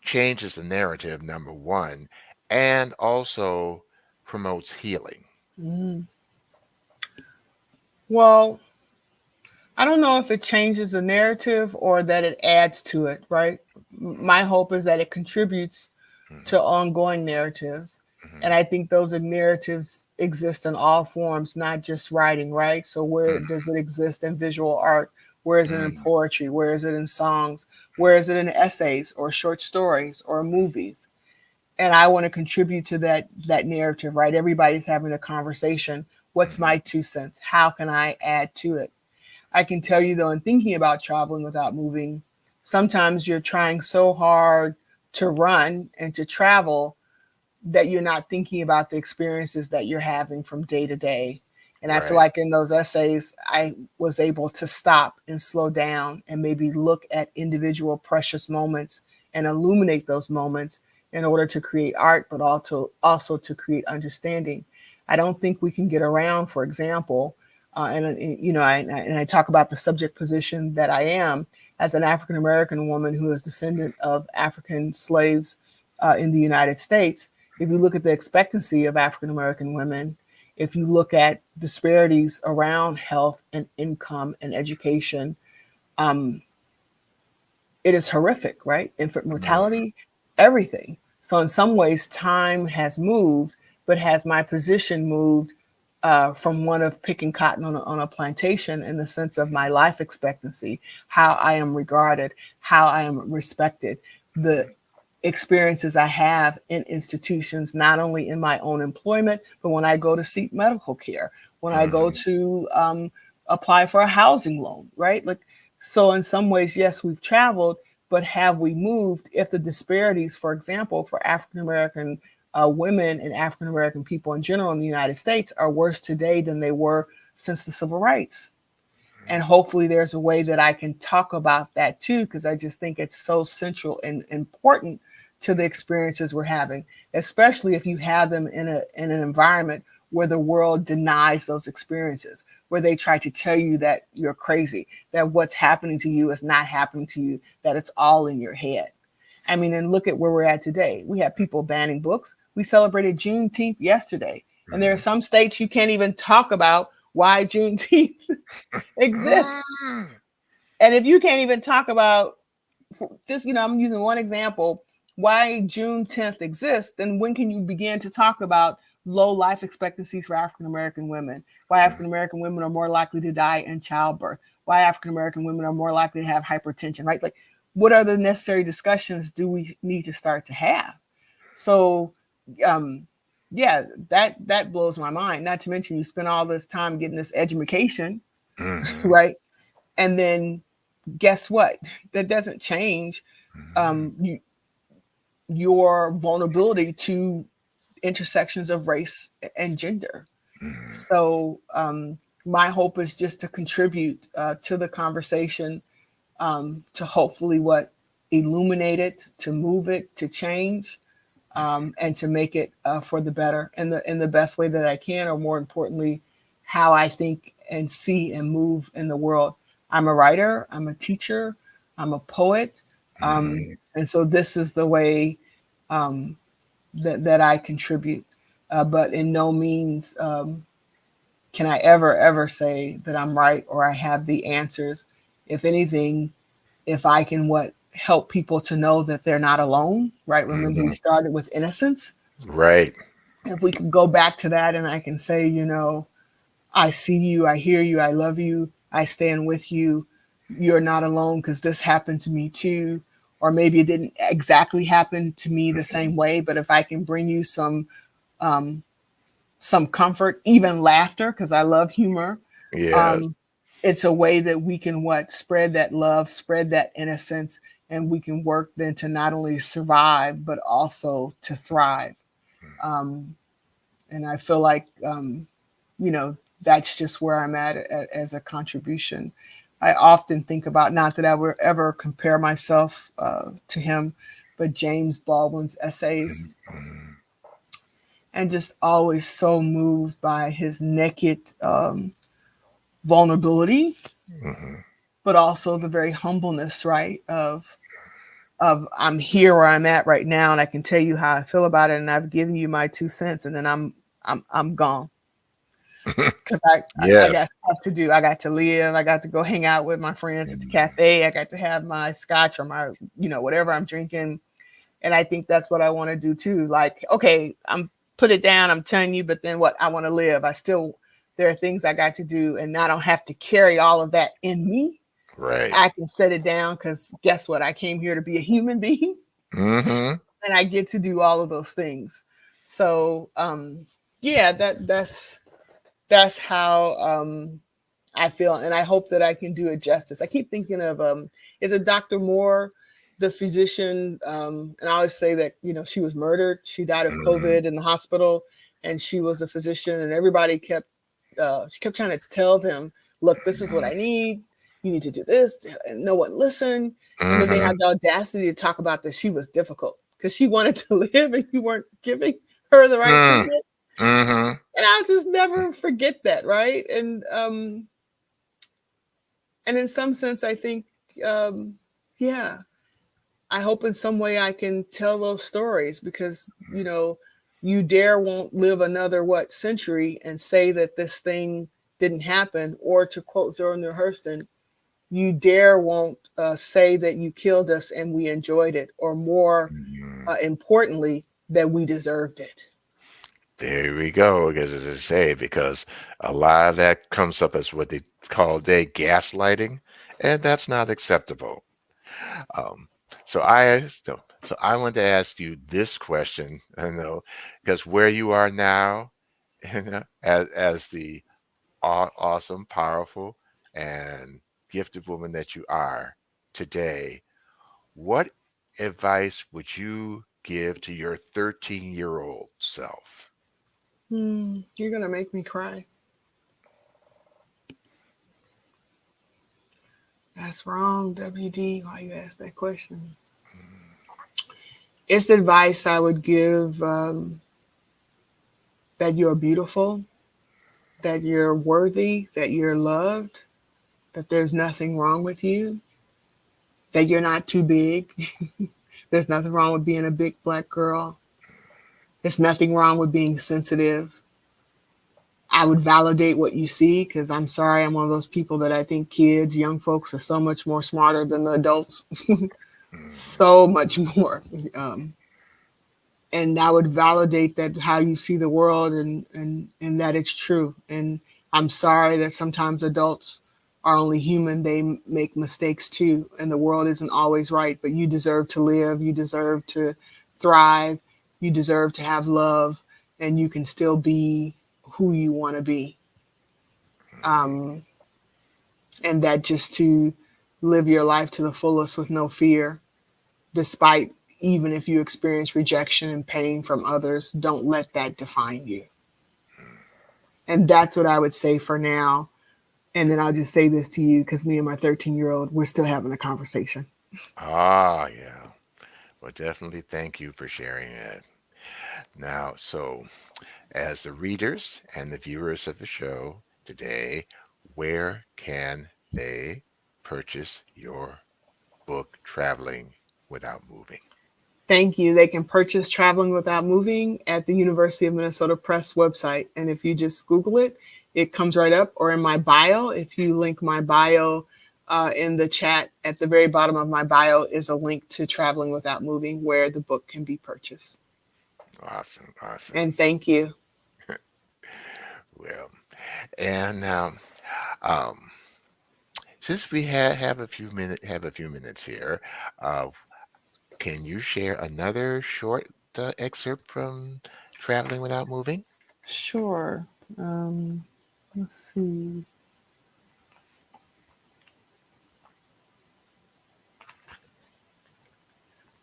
changes the narrative? Number one, and also promotes healing. Mm. Well, I don't know if it changes the narrative or that it adds to it, right? My hope is that it contributes Hmm. to ongoing narratives. And Hmm. I think those narratives exist in all forms, not just writing, right? So, where Hmm. does it exist in visual art? Where is it in Hmm. poetry? Where is it in songs? Where is it in essays or short stories or movies? And I want to contribute to that narrative, right? Everybody's having a conversation. What's Hmm. my 2 cents? How can I add to it? I can tell you though, in thinking about traveling without moving, sometimes you're trying so hard to run and to travel that you're not thinking about the experiences that you're having from day to day. And I feel Right. like in those essays, I was able to stop and slow down and maybe look at individual precious moments and illuminate those moments in order to create art, but also to create understanding. I don't think we can get around, for example, and I talk about the subject position that I am as an African American woman who is descendant of African slaves in the United States. If you look at the expectancy of African American women, if you look at disparities around health and income and education, um, it is horrific, right? Infant Mhm. mortality, everything. So, in some ways, time has moved, but has my position moved from one of picking cotton on a plantation in the sense of my life expectancy, how I am regarded, how I am respected, the experiences I have in institutions, not only in my own employment, but when I go to seek medical care, when I go Mhm. to apply for a housing loan, right? Like, so in some ways, yes, we've traveled, but have we moved if the disparities, for example, for African American women and African American people in general in the United States are worse today than they were since the civil rights? And hopefully there's a way that I can talk about that too, because I just think it's so central and important to the experiences we're having, especially if you have them in an environment where the world denies those experiences, where they try to tell you that you're crazy, that what's happening to you is not happening to you, that it's all in your head. I mean, and look at where we're at today. We have people banning books. We celebrated Juneteenth yesterday, and there are some states you can't even talk about why Juneteenth exists. And if you can't even talk about, just, I'm using one example, why June 10th exists, then when can you begin to talk about low life expectancies for African American women? Why African American women are more likely to die in childbirth? Why African American women are more likely to have hypertension, right? Like, what are the necessary discussions do we need to start to have? So, yeah, that blows my mind. Not to mention, you spend all this time getting this education, right? And then guess what? That doesn't change your vulnerability to intersections of race and gender. So my hope is just to contribute to the conversation, to hopefully illuminate it, to move it, to change, and to make it for the better in the best way that I can, or more importantly, how I think and see and move in the world. I'm a writer, I'm a teacher, I'm a poet, and so this is the way that I contribute. But in no means can I ever say that I'm right or I have the answers. If anything, if I can help people to know that they're not alone, right? Remember, we started with innocence. Right. If we could go back to that and I can say, I see you, I hear you, I love you, I stand with you. You're not alone because this happened to me too. Or maybe it didn't exactly happen to me the same way, but if I can bring you some comfort, even laughter, because I love humor, Yes. um, it's a way that we can spread that love, spread that innocence, and we can work then to not only survive but also to thrive. Um, and I feel like that's just where I'm at as a contribution. I often think about, not that I would ever compare myself to him, but James Baldwin's essays, and just always so moved by his naked vulnerability, but also the very humbleness, right? Of I'm here where I'm at right now, and I can tell you how I feel about it, and I've given you my 2 cents, and then I'm gone. Because I got Yes. stuff to do. I got to live. I got to go hang out with my friends at the cafe. I got to have my scotch or my, whatever I'm drinking. And I think that's what I want to do too. Like, okay, I'm put it down. I'm telling you, but then what? I want to live. There are things I got to do, and I don't have to carry all of that in me. Right. I can set it down because guess what? I came here to be a human being, Mm-hmm. and I get to do all of those things. So, yeah, that's how I feel, and I hope that I can do it justice. I keep thinking of is it Dr. Moore, the physician, and I always say that she was murdered. She died of COVID in the hospital, and she was a physician, and everybody she kept trying to tell them, look, this is what I need. You need to do this, and no one listened. And then they Mm-hmm. had the audacity to talk about that she was difficult because she wanted to live, and you weren't giving her the right treatment. Mm-hmm. And I'll just never forget that, right? And in some sense, I think, yeah, I hope in some way I can tell those stories because, you dare won't live another, century and say that this thing didn't happen. Or to quote Zora Neale Hurston, you dare won't say that you killed us and we enjoyed it. Or more importantly, that we deserved it. There we go, as I say, because a lot of that comes up as what they call today gaslighting, and that's not acceptable. Um, so I want to ask you this question, because where you are now, as the awesome, powerful, and gifted woman that you are today, what advice would you give to your 13-year-old self? You're gonna make me cry. That's wrong, WD. Why you ask that question? It's the advice I would give, that you're beautiful, that you're worthy, that you're loved, that there's nothing wrong with you, that you're not too big. There's nothing wrong with being a big black girl. There's nothing wrong with being sensitive. I would validate what you see because I'm sorry, I'm one of those people that I think kids, young folks are so much more smarter than the adults. Mm, So much more. Um, and I would validate that how you see the world and that it's true. And I'm sorry that sometimes adults are only human. They make mistakes too. And the world isn't always right, but you deserve to live. You deserve to thrive. You deserve to have love and you can still be who you want to be. Um, and that just to live your life to the fullest with no fear, despite even if you experience rejection and pain from others, don't let that define you. And that's what I would say for now. And then I'll just say this to you because me and my 13-year-old, we're still having a conversation. yeah. Well, definitely thank you for sharing it. Now, so as the readers and the viewers of the show today, where can they purchase your book, Traveling Without Moving? Thank you. They can purchase Traveling Without Moving at the University of Minnesota Press website. And if you just Google it, it comes right up, or in my bio. If you link my bio in the chat, at the very bottom of my bio is a link to Traveling Without Moving where the book can be purchased. Awesome, awesome. And thank you. Well, and now, um, since we have a few minutes here, uh, can you share another short excerpt from Traveling Without Moving? Sure. Um, let's see.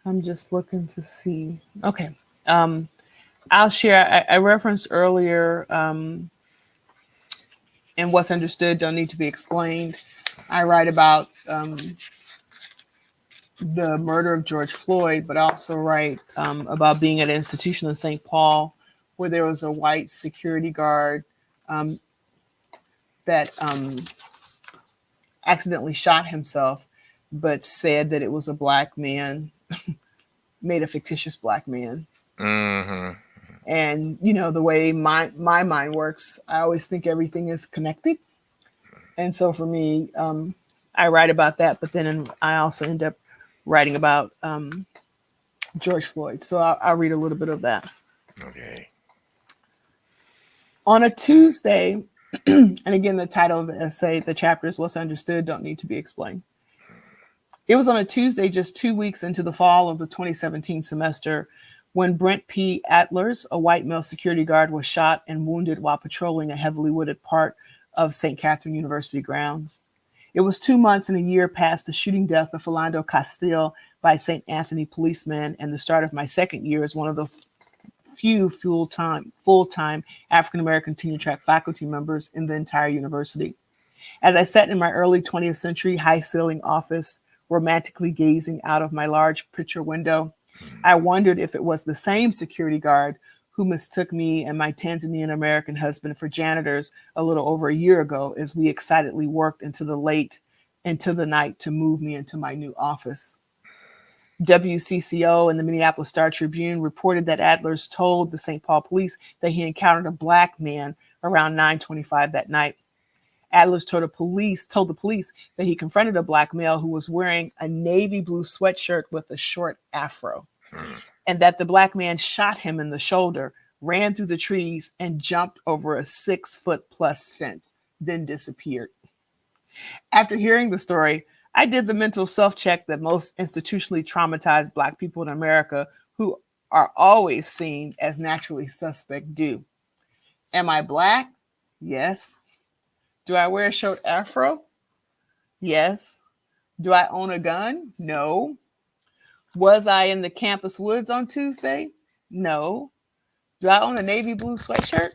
I'm just looking to see. Okay. Um, I'll share. I referenced earlier, and what's understood don't need to be explained. I write about the murder of George Floyd, but I also write about being at an institution in St. Paul where there was a white security guard um, that accidentally shot himself, but said that it was a black man, made a fictitious black man. Mm-hmm. And you know the way my mind works, I always think everything is connected. And so for me, I write about that, but then I also end up writing about George Floyd. So I'll read a little bit of that. Okay. On a Tuesday, and again, the title of the essay, the chapter is What's Understood, Don't Need to Be Explained. It was on a Tuesday, just 2 weeks into the fall of the 2017 semester, when Brent P. Adlers, a white male security guard, was shot and wounded while patrolling a heavily wooded part of St. Catherine University grounds. It was 2 months and a year past the shooting death of Philando Castile by St. Anthony policemen and the start of my second year as one of the few full-time African American tenure track faculty members in the entire university. As I sat in my early 20th century high ceiling office, romantically gazing out of my large picture window, I wondered if it was the same security guard who mistook me and my Tanzanian American husband for janitors a little over a year ago as we excitedly worked into the night to move me into my new office. WCCO and the Minneapolis Star Tribune reported that Adlers told the St. Paul police that he encountered a black man around 9:25 that night. Adlers told the police that he confronted a black male who was wearing a navy blue sweatshirt with a short afro, Hmm. and that the black man shot him in the shoulder, ran through the trees, and jumped over a 6 foot plus fence, then disappeared. After hearing the story, I did the mental self check that most institutionally traumatized black people in America, who are always seen as naturally suspect, do. Am I black? Yes. Do I wear a short afro? Yes. Do I own a gun? No. Was I in the campus woods on Tuesday? No. Do I own a navy blue sweatshirt?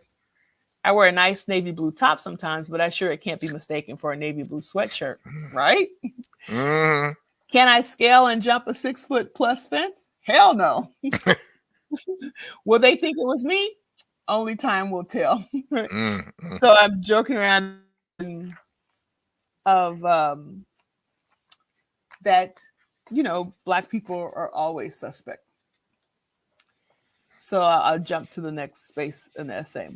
I wear a nice navy blue top sometimes, but I sure it can't be mistaken for a navy blue sweatshirt, right? Mm, Can I scale and jump a 6 foot plus fence? Hell no. Will they think it was me? Only time will tell. mm, mm, So I'm joking around of that, black people are always suspect. So I'll jump to the next space in the essay.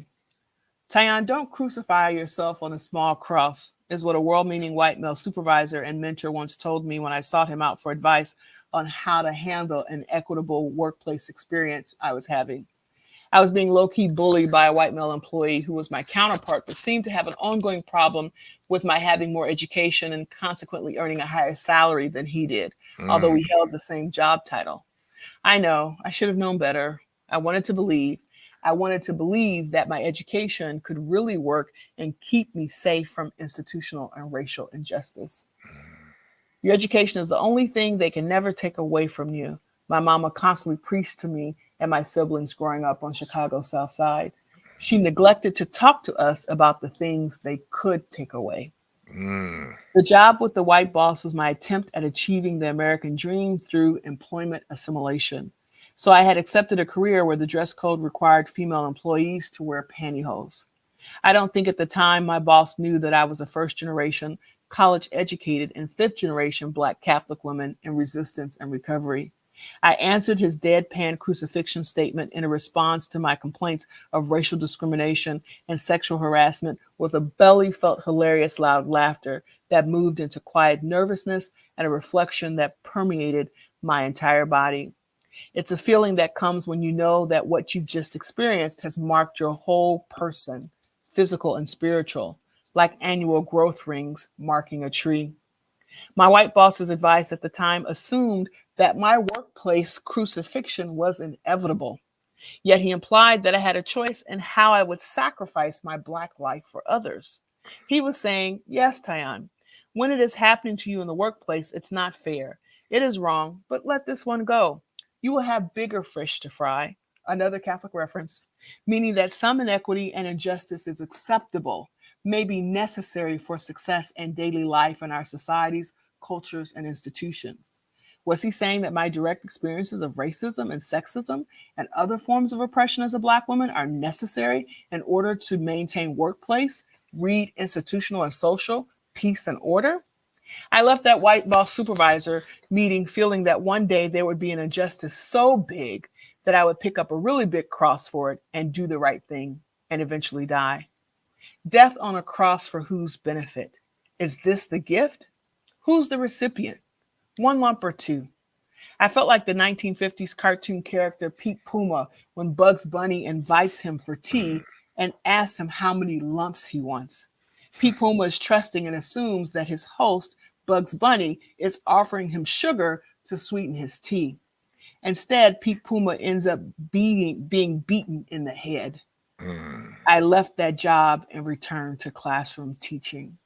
Taiyon, don't crucify yourself on a small cross, is what a world meaning white male supervisor and mentor once told me when I sought him out for advice on how to handle an equitable workplace experience I was having. I was being low key bullied by a white male employee who was my counterpart, but seemed to have an ongoing problem with my having more education and consequently earning a higher salary than he did, although mm, we held the same job title. I know, I should have known better. I wanted to believe. I wanted to believe that my education could really work and keep me safe from institutional and racial injustice. Your education is the only thing they can never take away from you. My mama constantly preached to me and my siblings growing up on Chicago's South Side. She neglected to talk to us about the things they could take away. mm, The job with the white boss was my attempt at achieving the American dream through employment assimilation. So I had accepted a career where the dress code required female employees to wear pantyhose. I don't think at the time my boss knew that I was a first generation, college educated, and fifth generation Black Catholic woman in resistance and recovery. I answered his deadpan crucifixion statement in a response to my complaints of racial discrimination and sexual harassment with a belly felt hilarious loud laughter that moved into quiet nervousness and a reflection that permeated my entire body. It's a feeling that comes when you know that what you've just experienced has marked your whole person, physical and spiritual, like annual growth rings marking a tree. My white boss's advice at the time assumed that my workplace crucifixion was inevitable, yet he implied that I had a choice in how I would sacrifice my Black life for others. He was saying, yes, Taiyon, when it is happening to you in the workplace, it's not fair. It is wrong, but let this one go. You will have bigger fish to fry. Another Catholic reference, meaning that some inequity and injustice is acceptable, may be necessary for success and daily life in our societies, cultures, and institutions. Was he saying that my direct experiences of racism and sexism and other forms of oppression as a Black woman are necessary in order to maintain workplace, read institutional and social, peace and order? I left that white boss supervisor meeting feeling that one day there would be an injustice so big that I would pick up a really big cross for it and do the right thing and eventually die. Death on a cross for whose benefit? Is this the gift? Who's the recipient? One lump or two? I felt like the 1950s cartoon character Pete Puma when Bugs Bunny invites him for tea and asks him how many lumps he wants. Pete Puma is trusting and assumes that his host, Bugs Bunny, is offering him sugar to sweeten his tea. Instead, Pete Puma ends up being beaten in the head. mm. I left that job and returned to classroom teaching.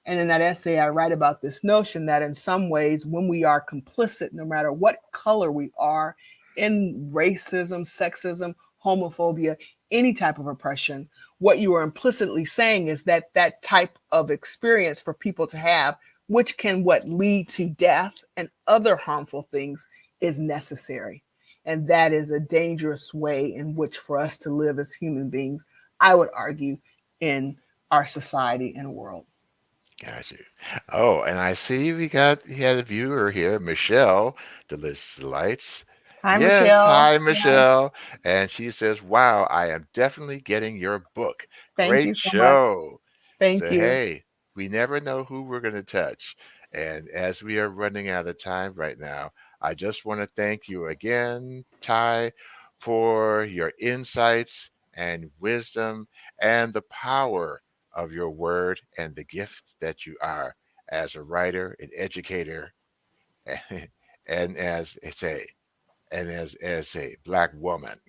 And in that essay, I write about this notion that in some ways, when we are complicit, no matter what color we are, in racism, sexism, homophobia, any type of oppression, what you are implicitly saying is that that type of experience for people to have, which can what lead to death and other harmful things, is necessary. And that is a dangerous way in which for us to live as human beings, I would argue, in our society and world. Got you. Oh, and I see he had a viewer here, Michelle, Delicious Delights. Hi, Yes, Michelle. hi, Hi. Michelle. And she says, wow, I am definitely getting your book. Thank you Great so much. show. Thank So, you. hey, we never know who we're going to touch. And as we are running out of time right now, I just want to thank you again, Ty, for your insights and wisdom and the power of your word and the gift that you are as a writer, an educator, and as a black woman.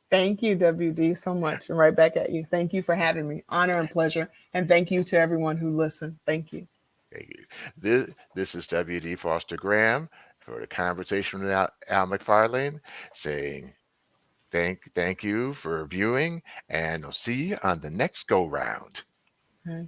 Thank you, WD, so much. And right back at you. Thank you for having me. Honor and pleasure. And thank you to everyone who listened. Thank you. Thank you. This is W.D. Foster Graham for the conversation with Al McFarlane, saying thank you for viewing, and I'll see you on the next go round. Okay.